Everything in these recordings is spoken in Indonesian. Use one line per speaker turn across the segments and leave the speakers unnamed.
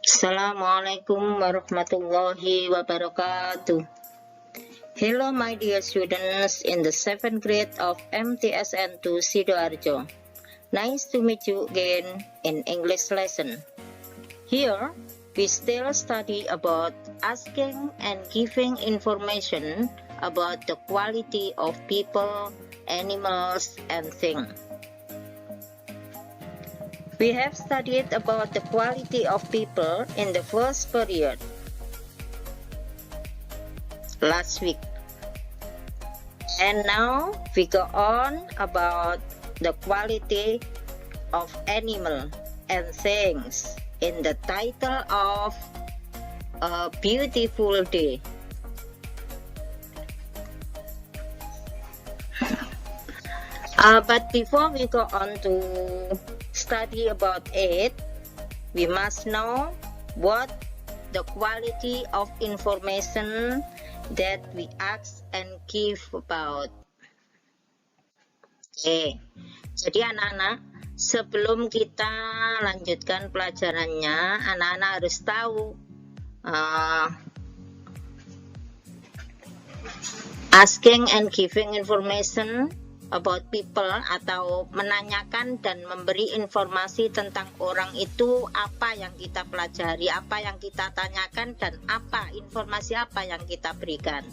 Assalamualaikum warahmatullahi wabarakatuh. Hello my dear students in the 7th grade of MTSN 2 Sidoarjo. Nice to meet you again in English lesson. Here we still study about asking and giving information about the quality of people, animals, and things. We have studied about the quality of people in the first period last week. And now we go on about the quality of animal and things in the title of A Beautiful Day. But before we go on to study about it, we must know what the quality of information that we ask and give about. Oke, jadi anak-anak, sebelum kita lanjutkan pelajarannya, anak-anak harus tahu asking and giving information about people atau menanyakan dan memberi informasi tentang orang itu apa yang kita pelajari, apa yang kita tanyakan, dan apa informasi apa yang kita berikan.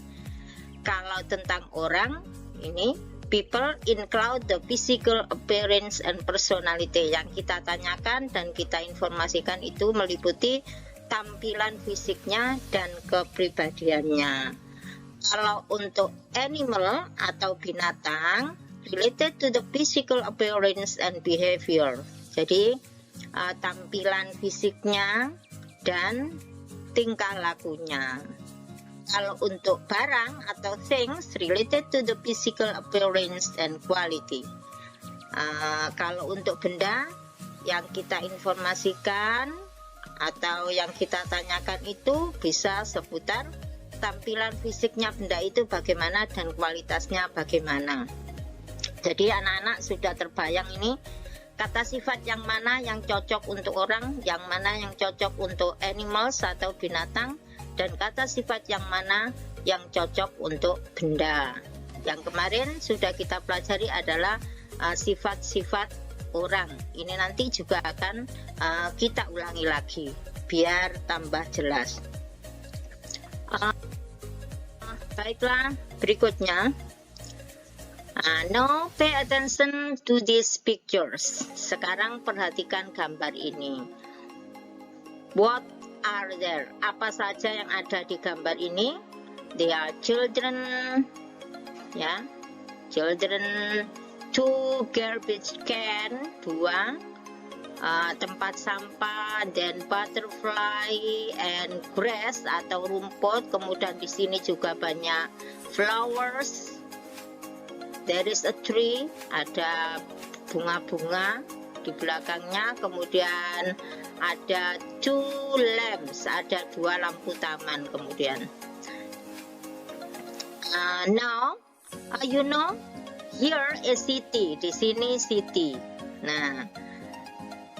Kalau tentang orang ini, people include the physical appearance and personality. Yang kita tanyakan dan kita informasikan itu meliputi tampilan fisiknya dan kepribadiannya. Kalau untuk animal atau binatang, related to the physical appearance and behavior. Jadi tampilan fisiknya dan tingkah lakunya. Kalau untuk barang atau things, related to the physical appearance and quality. Kalau untuk benda, yang kita informasikan atau yang kita tanyakan itu bisa seputar tampilan fisiknya benda itu bagaimana dan kualitasnya bagaimana. Jadi anak-anak sudah terbayang ini kata sifat yang mana yang cocok untuk orang, yang mana yang cocok untuk animals atau binatang, dan kata sifat yang mana yang cocok untuk benda. Yang kemarin sudah kita pelajari adalah sifat-sifat orang. Ini nanti juga akan kita ulangi lagi biar tambah jelas. Baiklah, berikutnya. Now pay attention to these pictures. Sekarang perhatikan gambar ini. What are there? Apa saja yang ada di gambar ini? They are children, ya, children, 2 garbage can, 2 tempat sampah, then butterfly and grass atau rumput. Kemudian di sini juga banyak flowers. There is a tree, ada bunga-bunga di belakangnya, kemudian ada 2 lamps, ada 2 lampu taman kemudian. Now, you know, here is city, di sini city. Nah,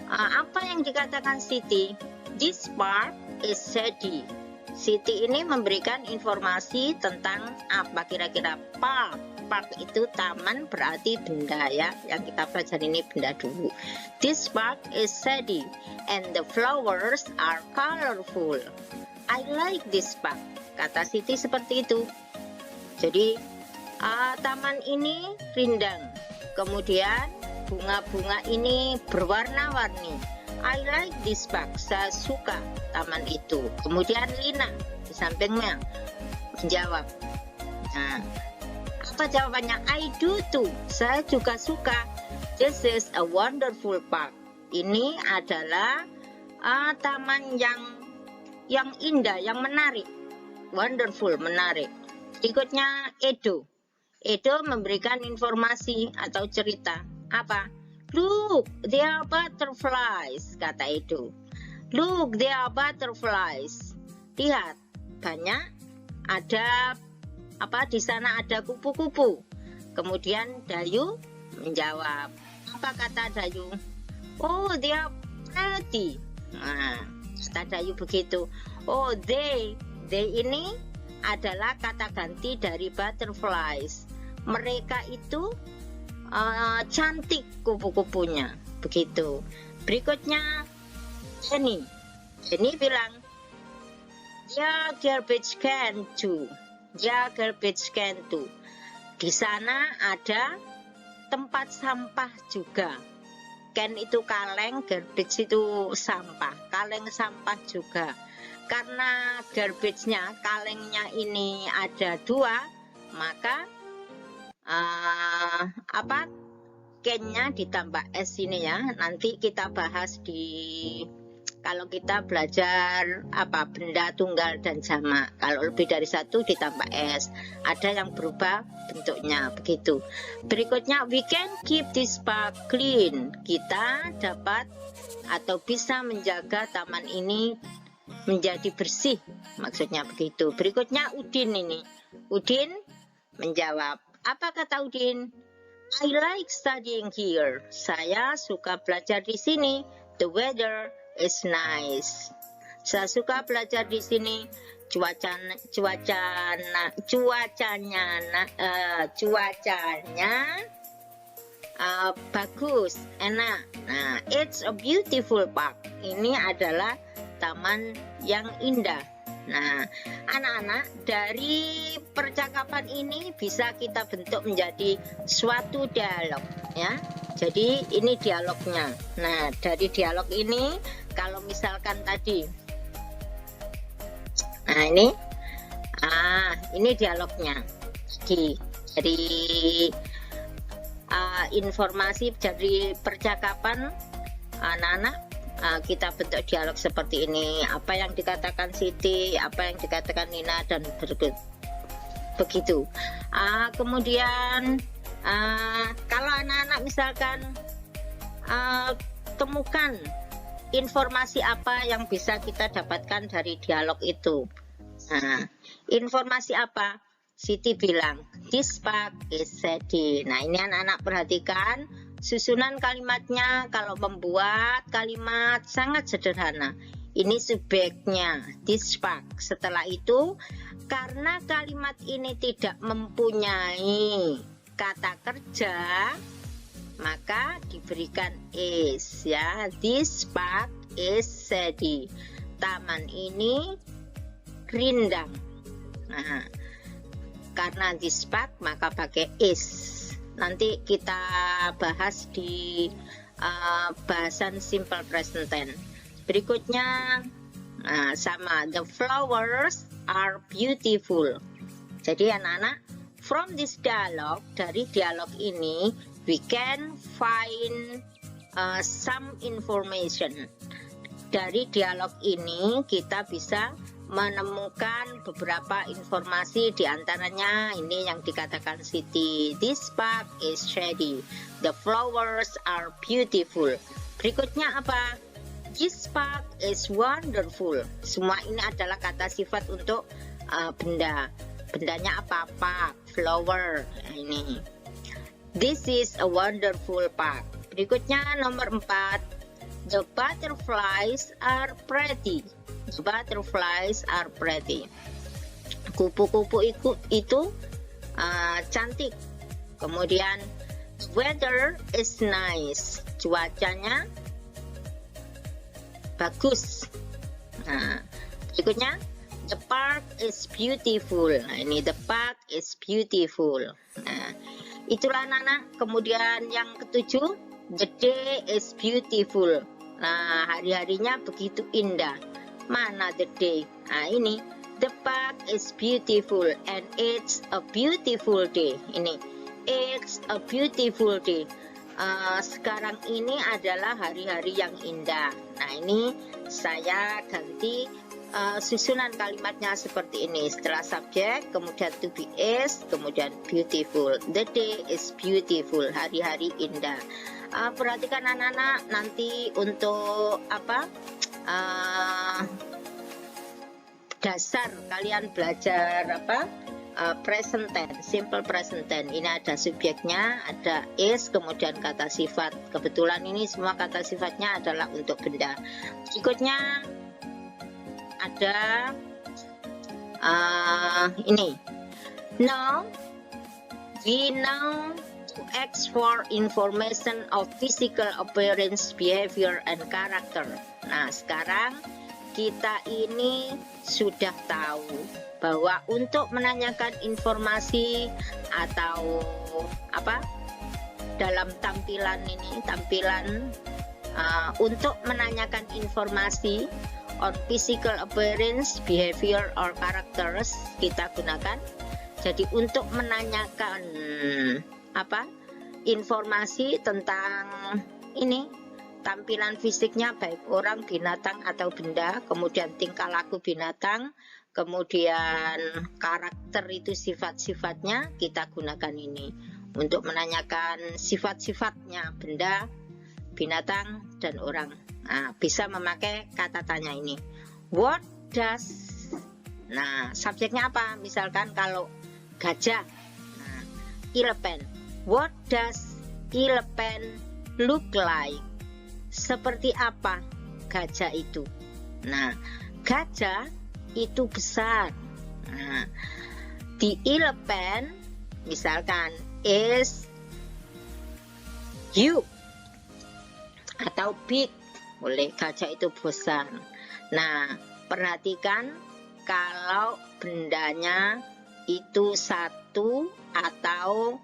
apa yang dikatakan city? This park is shady. City ini memberikan informasi tentang apa kira-kira park. Park itu taman, berarti benda ya. Yang kita pelajari ini benda dulu. This park is shady and the flowers are colorful. I like this park. Kata Siti seperti itu. Jadi taman ini rindang. Kemudian bunga-bunga ini berwarna-warni. I like this park. Saya suka taman itu. Kemudian Lina di sampingnya menjawab. Nah, apa jawabannya? I do too. Saya juga suka. This is a wonderful park. Ini adalah taman yang indah, yang menarik. Wonderful, menarik. Berikutnya Edo. Edo memberikan informasi atau cerita. Apa? Look, there are butterflies, kata Edo. Look, there are butterflies. Lihat, banyak ada apa di sana ada kupu-kupu. Kemudian Dayu menjawab. Apa kata Dayu? Oh, there are pretty. Nah, kata Dayu begitu. Oh, they ini adalah kata ganti dari butterflies. Mereka itu cantik kupu-kupunya, begitu. Berikutnya Jenny bilang, ya garbage can too. Ya garbage can too. Di sana ada tempat sampah juga. Can itu kaleng, garbage itu sampah. Kaleng sampah juga. Karena garbage-nya, kalengnya ini ada 2, maka can-nya ditambah S ini ya. Nanti kita bahas kalau kita belajar benda tunggal dan jamak. Kalau lebih dari 1 ditambah S. Ada yang berubah bentuknya begitu. Berikutnya, we can keep this park clean. Kita dapat atau bisa menjaga taman ini menjadi bersih. Maksudnya begitu. Berikutnya Udin ini. Udin menjawab. Apa kata Udin? I like studying here. Saya suka belajar di sini. The weather is nice. Saya suka belajar di sini. Cuacanya bagus, enak. Nah, it's a beautiful park. Ini adalah taman yang indah. Nah, anak-anak, dari percakapan ini bisa kita bentuk menjadi suatu dialog ya. Jadi ini dialognya. Nah, dari dialog ini kalau misalkan tadi, nah ini dialognya. Jadi informasi dari percakapan anak-anak, kita bentuk dialog seperti ini. Apa yang dikatakan Siti, apa yang dikatakan Nina, dan begitu. Kemudian kalau anak-anak misalkan temukan informasi apa yang bisa kita dapatkan dari dialog itu. Nah, informasi apa? Siti bilang, this park is shady. Nah, ini anak-anak perhatikan susunan kalimatnya. Kalau membuat kalimat sangat sederhana. Ini subjeknya, this park. Setelah itu, karena kalimat ini tidak mempunyai kata kerja, maka diberikan is ya. This park is shady. Taman ini rindang. Nah, karena this park maka pakai is. Nanti kita bahas di bahasan simple present tense. Berikutnya sama, the flowers are beautiful. Jadi anak-anak, from this dialogue, dari dialog ini we can find some information. Dari dialog ini kita bisa menemukan beberapa informasi, diantaranya ini yang dikatakan Siti, this park is shady, the flowers are beautiful. Berikutnya apa? This park is wonderful. Semua ini adalah kata sifat untuk benda. Bendanya apa-apa, flower. Nah, ini. This is a wonderful park. Berikutnya nomor 4. The butterflies are pretty. The butterflies are pretty. Kupu-kupu itu cantik. Kemudian weather is nice. Cuacanya bagus. Nah, berikutnya the park is beautiful. Nah, ini the park is beautiful. Nah, itulah anak-anak. Kemudian yang ketujuh, the day is beautiful. Nah, hari-harinya begitu indah. Mana the day? Nah, ini the park is beautiful and it's a beautiful day. Ini it's a beautiful day. Sekarang ini adalah hari-hari yang indah. Nah, ini saya ganti susunan kalimatnya seperti ini. Setelah subjek, kemudian to be is, kemudian beautiful. The day is beautiful. Hari-hari indah. Perhatikan anak-anak, nanti untuk dasar kalian belajar present tense, simple present tense. Ini ada subjeknya, ada is, kemudian kata sifat. Kebetulan ini semua kata sifatnya adalah untuk benda. Berikutnya ada ini. Now we know to ask for information of physical appearance, behavior, and character. Nah, sekarang kita ini sudah tahu bahwa untuk menanyakan informasi atau apa dalam tampilan ini, untuk menanyakan informasi on physical appearance, behavior, or characters kita gunakan. Jadi untuk menanyakan informasi tentang ini tampilan fisiknya baik orang, binatang atau benda, kemudian tingkah laku binatang, kemudian karakter itu sifat-sifatnya, kita gunakan ini untuk menanyakan sifat-sifatnya benda, binatang, dan orang. Nah, bisa memakai kata tanya ini. What does, nah subjeknya apa? Misalkan kalau gajah, nah, elephant. What does elephant look like? Seperti apa gajah itu? Nah, gajah itu besar. Nah, the elephant misalkan is huge atau big. Boleh, gajah itu besar. Nah, perhatikan kalau bendanya itu satu atau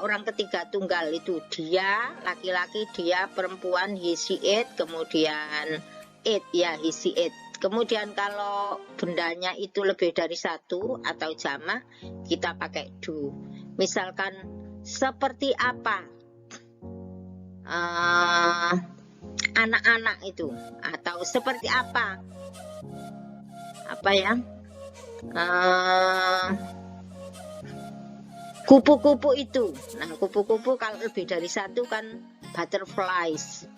orang ketiga tunggal, itu dia laki-laki, dia perempuan, he she it, kemudian it ya he she it. Kemudian kalau bendanya itu lebih dari satu atau jamak, kita pakai do. Misalkan seperti apa anak-anak itu, atau seperti apa ya, kupu-kupu itu. Nah, kupu-kupu kalau lebih dari satu kan butterflies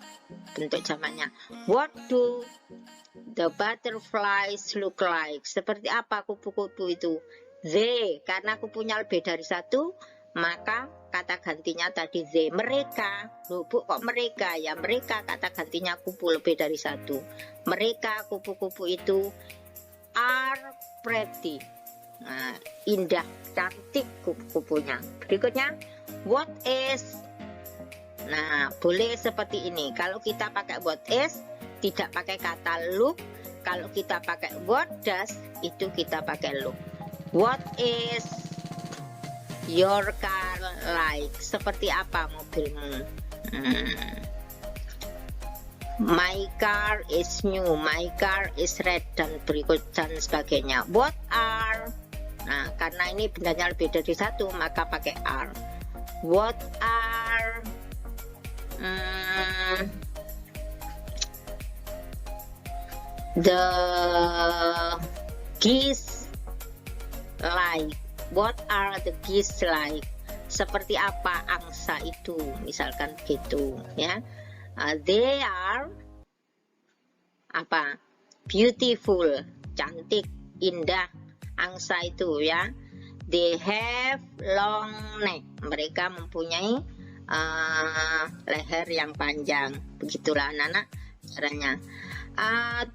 bentuk jamaknya. What do the butterflies look like? Seperti apa kupu-kupu itu? They, karena kupunya lebih dari satu, maka kata gantinya tadi they. Mereka, loh Bu, kok mereka? Ya mereka, kata gantinya kupu lebih dari satu. Mereka kupu-kupu itu are pretty. Nah, indah, cantik kupu-kupunya. Berikutnya, what is? Nah, boleh seperti ini. Kalau kita pakai what is, tidak pakai kata look. Kalau kita pakai what does, itu kita pakai look. What is your car like? Seperti apa mobilmu? My car is new, my car is red, dan berikut dan sebagainya. What are? Nah, karena ini bendanya lebih dari satu, maka pakai are. What are the geese like? What are the geese like? Seperti apa angsa itu? Misalkan gitu, ya. They are apa? Beautiful, cantik, indah, angsa itu ya. They have long neck. Mereka mempunyai leher yang panjang. Begitulah anak-anak caranya.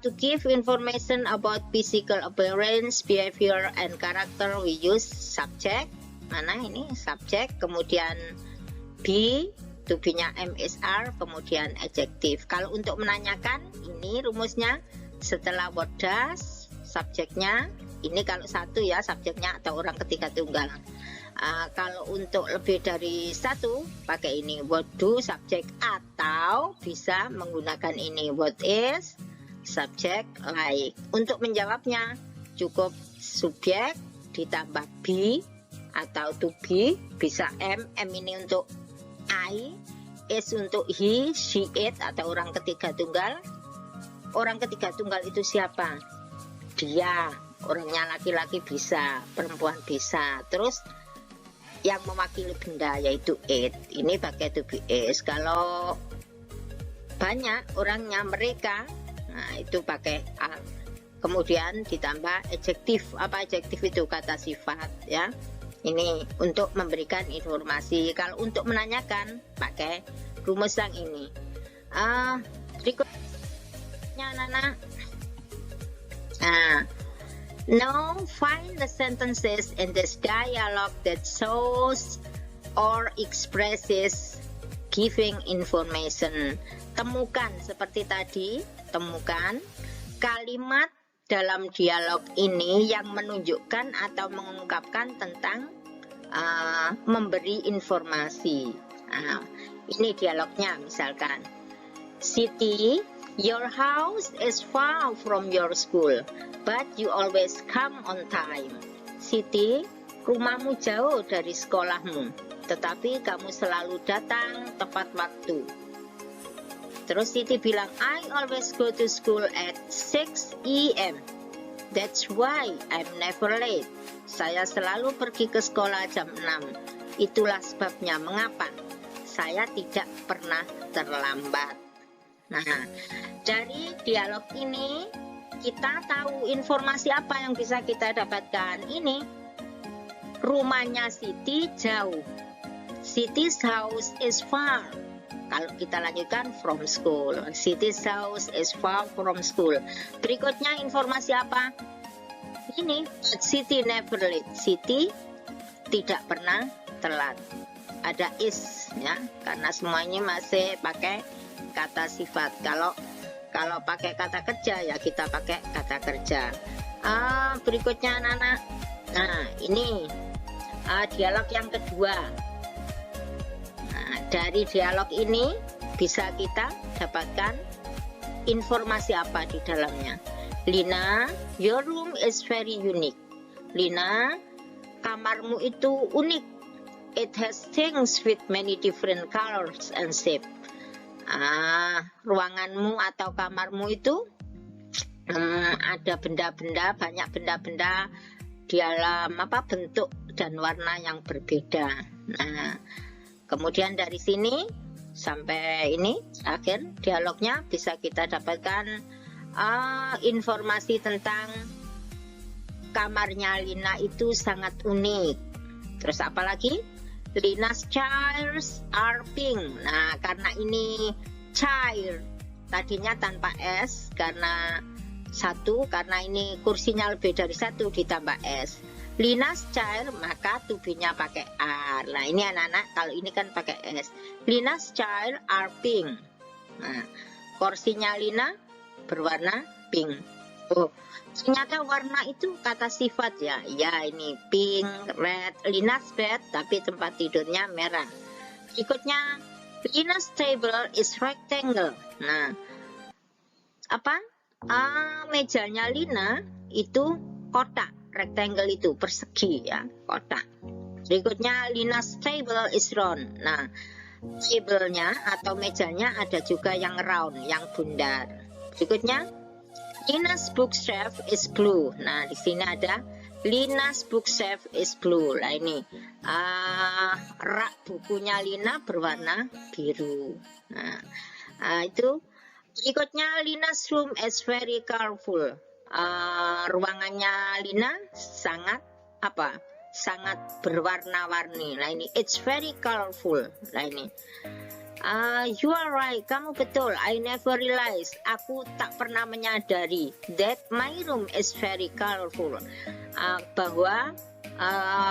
To give information about physical appearance, behavior, and character, we use subject. Mana ini subject, kemudian be, to be-nya MSR, kemudian adjective. Kalau untuk menanyakan, ini rumusnya setelah what does, subjeknya, ini kalau satu ya subjeknya atau orang ketiga tunggal. Kalau untuk lebih dari satu, pakai ini what do, subjek, atau bisa menggunakan ini what is, subjek, like. Untuk menjawabnya cukup subjek ditambah be atau to be, bisa M ini untuk I, is untuk he, she, it, atau orang ketiga tunggal. Orang ketiga tunggal itu siapa? Dia, orangnya laki-laki bisa, perempuan bisa. Terus yang mewakili benda yaitu it, ini pakai to be is. Kalau banyak orangnya mereka, nah itu pakai are. kemudian ditambah adjektif. Apa adjektif itu? Kata sifat ya. Ini untuk memberikan informasi. Kalau untuk menanyakan pakai rumus yang ini. Berikutnya anak-anak. Now find the sentences in this dialogue that shows or expresses giving information. Temukan seperti tadi, temukan kalimat dalam dialog ini yang menunjukkan atau mengungkapkan tentang memberi informasi. Ini dialognya misalkan. Siti, your house is far from your school, but you always come on time. Siti, rumahmu jauh dari sekolahmu, tetapi kamu selalu datang tepat waktu. Terus Siti bilang, I always go to school at 6 AM. That's why I'm never late. Saya selalu pergi ke sekolah jam 6. Itulah sebabnya mengapa saya tidak pernah terlambat. Nah, dari dialog ini kita tahu informasi apa yang bisa kita dapatkan. Ini rumahnya Siti jauh. Siti's house is far. Kalau kita lanjutkan from school, Siti's house is far from school. Berikutnya informasi apa? Ini, Siti never late. Siti tidak pernah telat. Ada is ya, karena semuanya masih pakai kata sifat. Kalau pakai kata kerja ya kita pakai kata kerja. Berikutnya anak-anak. Nah, ini dialog yang kedua. Dari dialog ini bisa kita dapatkan informasi apa di dalamnya. Lina, your room is very unique. Lina, kamarmu itu unik. It has things with many different colors and shape. Ruanganmu atau kamarmu itu ada benda-benda, banyak benda-benda dalam bentuk dan warna yang berbeda. Nah, kemudian dari sini sampai ini akhir dialognya bisa kita dapatkan informasi tentang kamarnya Lina itu sangat unik. Terus apa lagi? Lina's chairs are pink. Nah, karena ini chair tadinya tanpa S karena ini kursinya lebih dari satu ditambah S. Lina's chair maka tubinya pakai R. Nah, ini anak-anak kalau ini kan pakai S. Lina's chair are pink. Nah, kursinya Lina berwarna pink. Oh, ternyata warna itu kata sifat ya. Ya, ini pink, red, Lina's bed tapi tempat tidurnya merah. Berikutnya, Lina's table is rectangle. Nah, mejanya Lina itu kotak. Rectangle itu persegi ya, kotak. Berikutnya Lina's table is round. Nah, table-nya atau mejanya ada juga yang round, yang bundar. Berikutnya Lina's bookshelf is blue. Nah, di sini ada Lina's bookshelf is blue. Nah, ini rak bukunya Lina berwarna biru. Nah, itu. Berikutnya Lina's room is very colorful. Ruangannya Lina sangat berwarna-warni. Nah, ini it's very colorful. Nah, ini you are right, kamu betul. I never realized, aku tak pernah menyadari that my room is very colorful, bahwa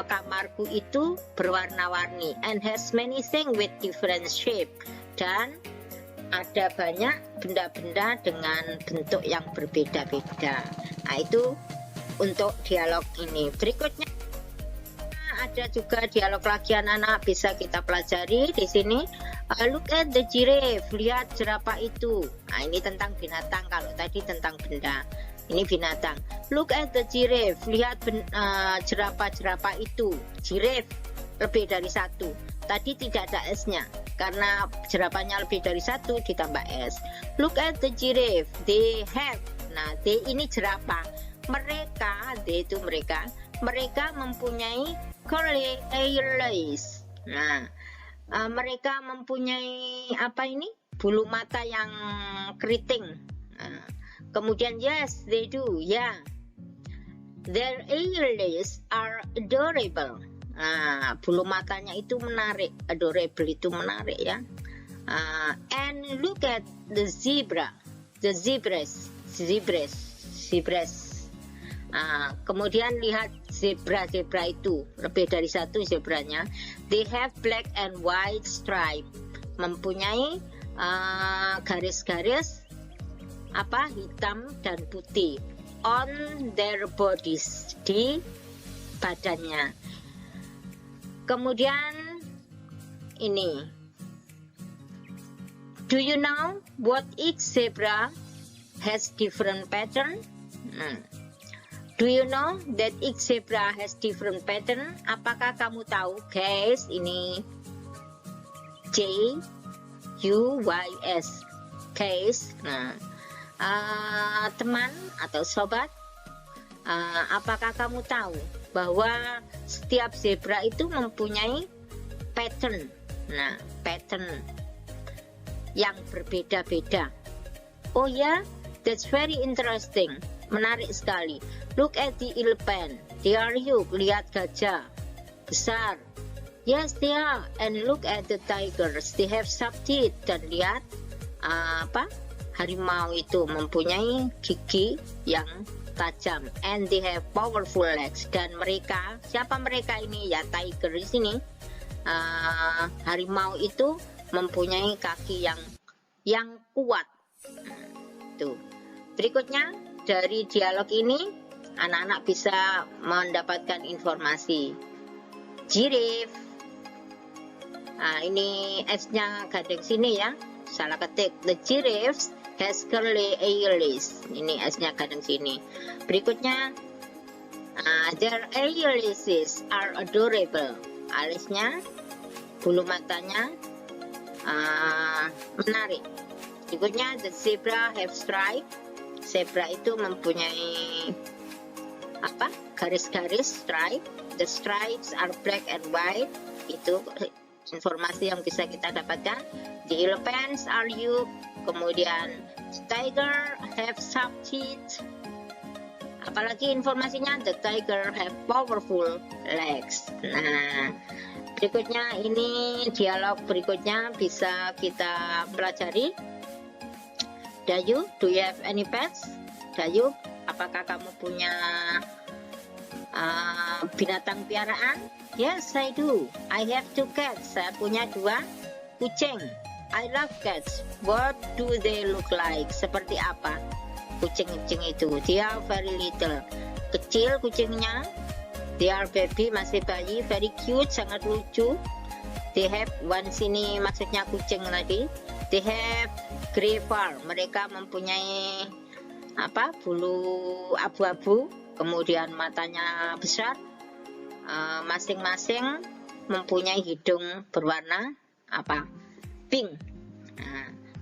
kamarku itu berwarna-warni and has many things with different shape, dan ada banyak benda-benda dengan bentuk yang berbeda-beda. Nah, itu untuk dialog ini. Berikutnya ada juga dialog lagi anak-anak bisa kita pelajari di sini. Look at the giraffe, lihat jerapah itu. Nah, ini tentang binatang, kalau tadi tentang benda. Ini binatang. Look at the giraffe, lihat jerapah-jerapah itu. Giraffe lebih dari satu. Tadi tidak ada S-nya karena jerapahnya lebih dari satu ditambah S. Look at the giraffe, they have. Nah, they ini jerapah. Mereka, they itu mereka mempunyai curly ears. Nah, mereka mempunyai bulu mata yang keriting. Kemudian yes, they do. Ya. Their eyelids are adorable. Nah, bulu matanya itu menarik. Adorable itu menarik ya. And look at the zebra. The zebras. Kemudian lihat zebra itu, lebih dari satu zebranya. They have black and white stripe, mempunyai garis-garis hitam dan putih on their bodies, di badannya. Kemudian ini, do you know what each zebra has different pattern? Do you know that each zebra has different pattern? Apakah kamu tahu, guys? Ini J-U-Y-S, guys. Teman atau sobat, apakah kamu tahu bahwa setiap zebra itu mempunyai pattern? Nah, pattern yang berbeda-beda. Oh ya, that's very interesting. Menarik sekali. Look at the elephant. They are huge. Lihat gajah besar. Yes, they are. And look at the tigers. They have sharp teeth. Dan lihat harimau itu mempunyai gigi yang tajam. And they have powerful legs. Dan mereka, siapa mereka ini? Ya, tiger di sini. Harimau itu mempunyai kaki yang kuat. Tuh. Berikutnya, dari dialog ini anak-anak bisa mendapatkan informasi. Giraffe. Ini S-nya gading sini ya. Salah ketik. The giraffe has curly eyelids. Ini S-nya gading sini. Berikutnya, their eyelids are adorable. Alisnya, bulu matanya menarik. Berikutnya, the zebra have stripe. Zebra itu mempunyai garis-garis stripe. The stripes are black and white. Itu informasi yang bisa kita dapatkan. The elephants are huge. Kemudian tiger have sharp teeth. Apalagi informasinya, the tiger have powerful legs. Nah, berikutnya ini dialog berikutnya bisa kita pelajari. Dayu, do you have any pets? Dayu, apakah kamu punya binatang piaraan? Yes, I do. I have 2 cats. Saya punya 2 kucing. I love cats. What do they look like? Seperti apa kucing-kucing itu? They are very little. Kecil kucingnya. They are baby, masih bayi. Very cute, sangat lucu. They have one sini, maksudnya kucing tadi. They have gray fur. Mereka mempunyai bulu abu-abu. Kemudian matanya besar. Masing-masing mempunyai hidung berwarna pink.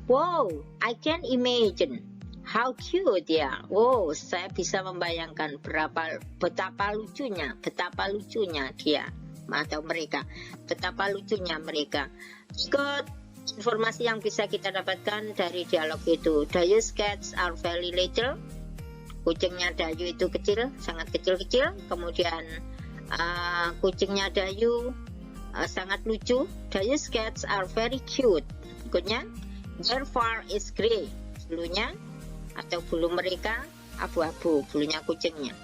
Wow, I can imagine how cute ya. Wow, saya bisa membayangkan betapa lucunya dia atau mereka. Betapa lucunya mereka. Ikut informasi yang bisa kita dapatkan dari dialog itu. Dayu's cats are very little. Kucingnya Dayu itu kecil, sangat kecil-kecil. Kemudian kucingnya Dayu sangat lucu. Dayu's cats are very cute. Berikutnya, their fur is gray. Bulunya atau bulu mereka abu-abu, bulunya kucingnya.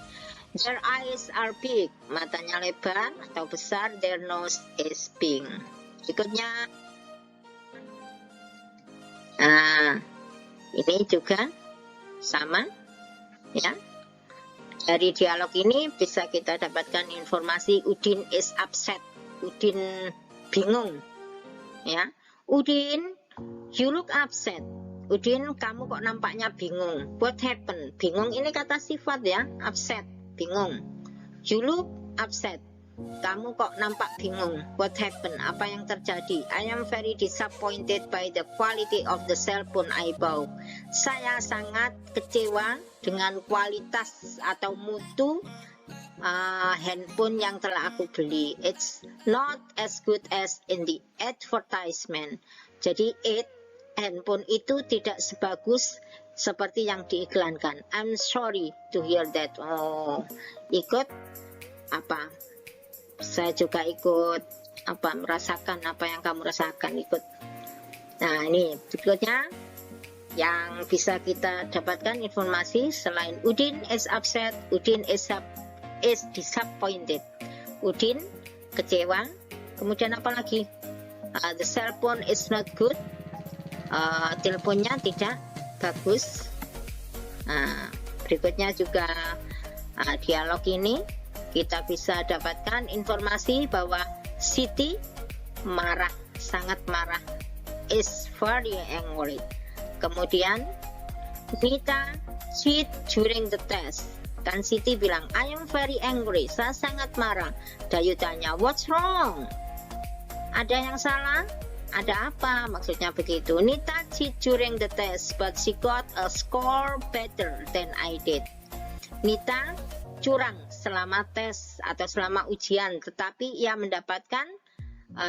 Their eyes are big. Matanya lebar atau besar. Their nose is pink. Berikutnya, ini juga sama ya. Dari dialog ini bisa kita dapatkan informasi Udin is upset. Udin bingung ya. Udin, you look upset. Udin, kamu kok nampaknya bingung. What happened? Bingung ini kata sifat ya. Upset, bingung. You look upset. Kamu kok nampak bingung. What happened? Apa yang terjadi? I am very disappointed by the quality of the cell phone I bought. Saya sangat kecewa dengan kualitas atau mutu handphone yang telah aku beli. It's not as good as in the advertisement. Jadi handphone itu tidak sebagus seperti yang diiklankan. I'm sorry to hear that. Oh, ikut apa? Saya juga ikut apa, merasakan apa yang kamu rasakan, ikut. Nah, ini berikutnya yang bisa kita dapatkan informasi selain Udin is upset, Udin is disappointed. Udin kecewa. Kemudian apa lagi? The cell phone is not good. Teleponnya tidak bagus. Berikutnya juga dialog ini kita bisa dapatkan informasi bahwa Siti marah, sangat marah, is very angry. Kemudian Nita cheat during the test. Kan Siti bilang, I am very angry, saya sangat marah. Dayu tanya, what's wrong? Ada yang salah? Ada apa? Maksudnya begitu. Nita cheat during the test, but she got a score better than I did. Nita curang selama tes atau selama ujian, tetapi ia mendapatkan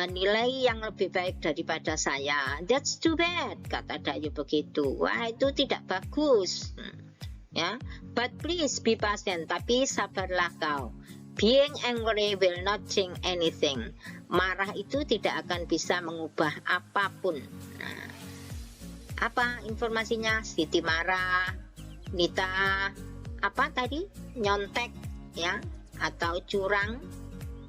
nilai yang lebih baik daripada saya. That's too bad, kata Dayu begitu. Wah, itu tidak bagus. Ya, but please be patient, tapi sabarlah kau. Being angry will not change anything. Marah itu tidak akan bisa mengubah apapun. Nah, apa informasinya? Siti marah, Nita apa tadi? Nyontek ya, atau curang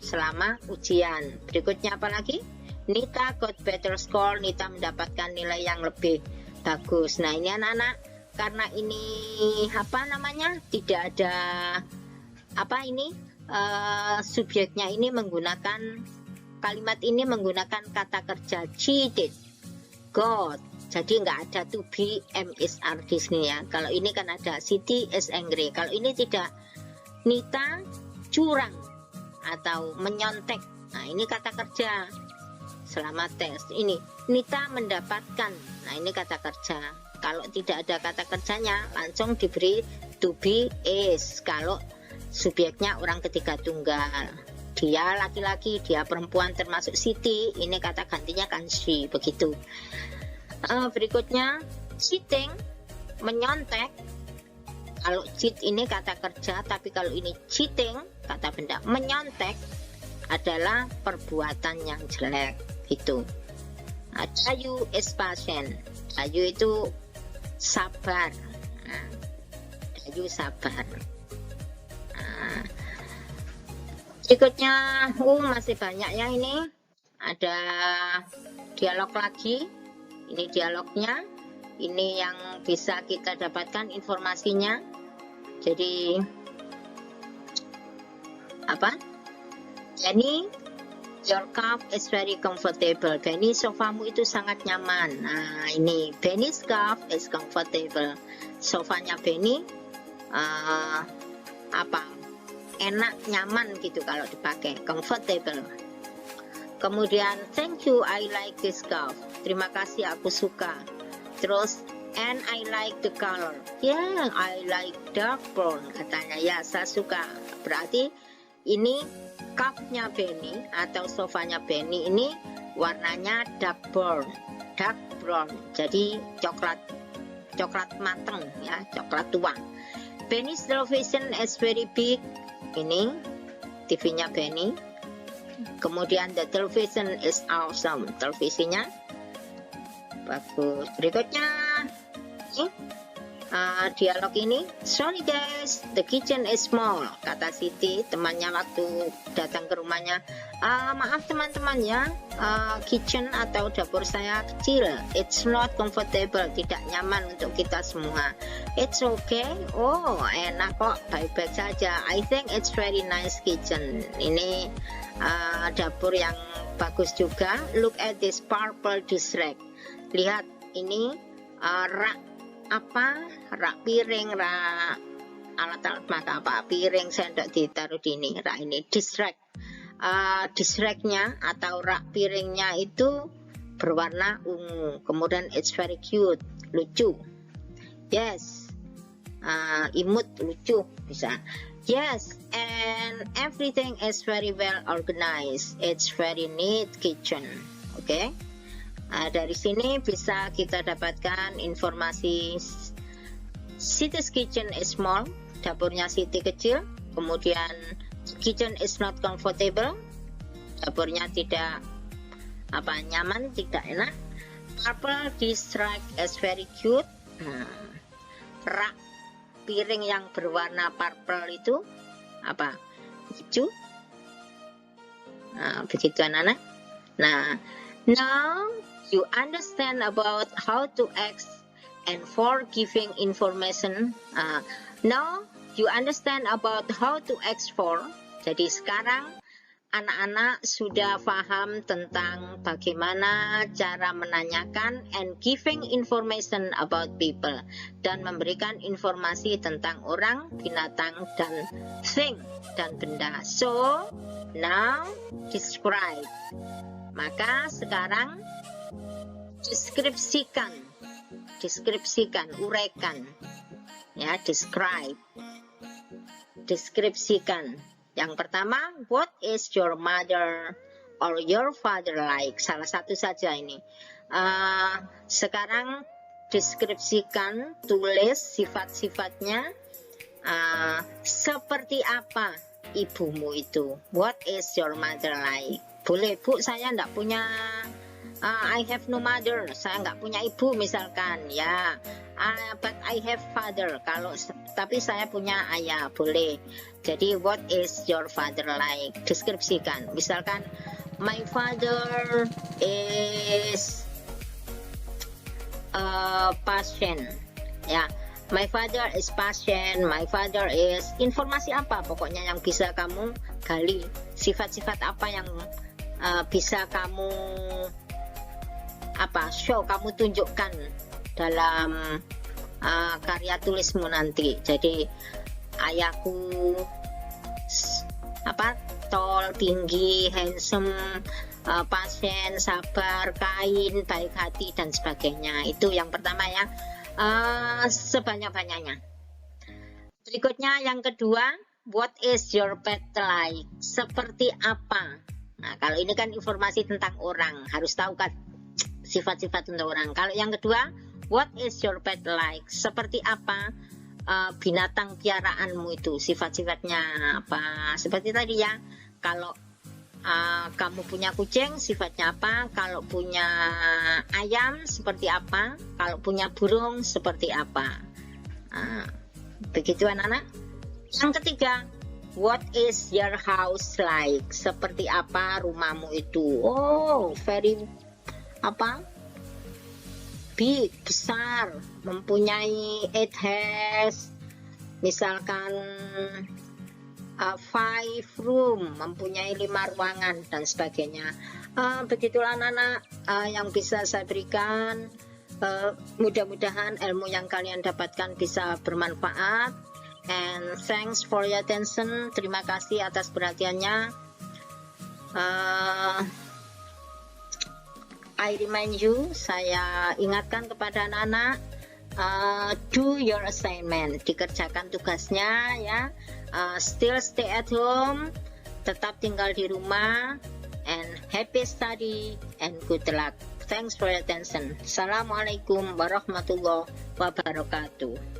selama ujian. Berikutnya apa lagi? Nita got better score, Nita mendapatkan nilai yang lebih bagus. Nah, ini anak-anak, karena ini apa namanya? Tidak ada apa ini? Subjeknya ini menggunakan kalimat ini menggunakan kata kerja cheated, got. Jadi nggak ada to be, am, is, are di sini ya. Kalau ini kan ada Siti is angry. Kalau ini tidak, Nita curang atau menyontek. Nah, ini kata kerja selama tes. Ini Nita mendapatkan. Nah, ini kata kerja. Kalau tidak ada kata kerjanya, langsung diberi to be, is. Kalau subjeknya orang ketiga tunggal, dia laki-laki, dia perempuan, termasuk Siti, ini kata gantinya kan she, begitu. Berikutnya cheating, menyontek. Kalau cheat ini kata kerja, tapi kalau ini cheating kata benda. Menyontek adalah perbuatan yang jelek, gitu. Dayu is patient. Dayu itu sabar. Dayu sabar. Berikutnya masih banyak ya, ini ada dialog lagi. Ini dialognya, ini yang bisa kita dapatkan informasinya. Jadi apa? Jenny, your cup is very comfortable. Benny, sofamu itu sangat nyaman. Nah, ini Benny's cup is comfortable. Sofanya Benny apa? Enak, nyaman gitu kalau dipakai, comfortable. Kemudian thank you, I like this scarf. Terima kasih, aku suka. Terus and I like the color. Yeah, I like dark brown, katanya. Ya, saya suka. Berarti ini cup-nya Benny atau sofanya Benny ini warnanya dark brown. Dark brown. Jadi coklat mateng ya, coklat tua. Benny's television is very big. Ini TV-nya Benny. Kemudian the television is awesome. Televisinya bagus. Berikutnya dialog ini, sorry guys, the kitchen is small, kata Siti, temannya waktu datang ke rumahnya. Maaf teman-teman ya, kitchen atau dapur saya kecil. It's not comfortable, tidak nyaman untuk kita semua. It's okay, oh enak kok, baik-baik saja. I think it's very nice kitchen. Ini dapur yang bagus juga. Look at this purple dish rack. Lihat ini rak piring, rak alat-alat makan, apa piring, sendok ditaruh di ini, rak ini dish rack. Dish racknya atau rak piringnya itu berwarna ungu. Kemudian it's very cute, lucu. Yes, imut, lucu bisa. Yes, and everything is very well organized. It's very neat kitchen. Okay. Dari sini bisa kita dapatkan informasi Siti's kitchen is small, dapurnya Siti kecil. Kemudian kitchen is not comfortable, dapurnya tidak nyaman, tidak enak. Purple dish rack is very cute. Rak piring yang berwarna purple itu hijau. Begitu anak-anak. Nah, now you understand about how to ask and for giving information. Now you understand about how to ask for. Jadi sekarang anak-anak sudah paham tentang bagaimana cara menanyakan and giving information about people, dan memberikan informasi tentang orang, binatang, dan thing, dan benda. So, now describe. Maka sekarang deskripsikan, uraikan. Ya, deskripsikan. Yang pertama, what is your mother or your father like? Salah satu saja ini. Sekarang deskripsikan, tulis sifat-sifatnya. Seperti apa ibumu itu? What is your mother like? Boleh, Bu, saya enggak punya, I have no mother, saya enggak punya ibu misalkan, ya. But I have father, tapi saya punya ayah, boleh. Jadi what is your father like? Deskripsikan. Misalkan my father is a patient, ya. My father is patient, my father is informasi apa pokoknya yang bisa kamu gali, sifat-sifat apa yang bisa kamu show, kamu tunjukkan dalam karya tulismu nanti. Jadi ayahku tall, tinggi, handsome, pasien, sabar, kain, baik hati, dan sebagainya. Itu yang pertama ya, sebanyak-banyaknya. Berikutnya yang kedua, what is your pet like? Seperti apa? Nah, kalau ini kan informasi tentang orang, harus tahu kan sifat-sifat tentang orang. Kalau yang kedua, what is your pet like? Seperti apa binatang piaraanmu itu, sifat-sifatnya apa? Seperti tadi ya, kalau kamu punya kucing, sifatnya apa? Kalau punya ayam, seperti apa? Kalau punya burung, seperti apa? Begitu anak-anak. Yang ketiga, what is your house like? Seperti apa rumahmu itu? Oh, very big, besar, mempunyai 8 has, misalkan 5 room, mempunyai 5 ruangan, dan sebagainya. Begitulah anak-anak yang bisa saya berikan. Mudah-mudahan ilmu yang kalian dapatkan bisa bermanfaat. And thanks for your attention. Terima kasih atas perhatiannya. I remind you, saya ingatkan kepada anak-anak, do your assignment, dikerjakan tugasnya ya. Still stay at home, tetap tinggal di rumah, and happy study and good luck. Thanks for your attention. Assalamualaikum warahmatullahi wabarakatuh.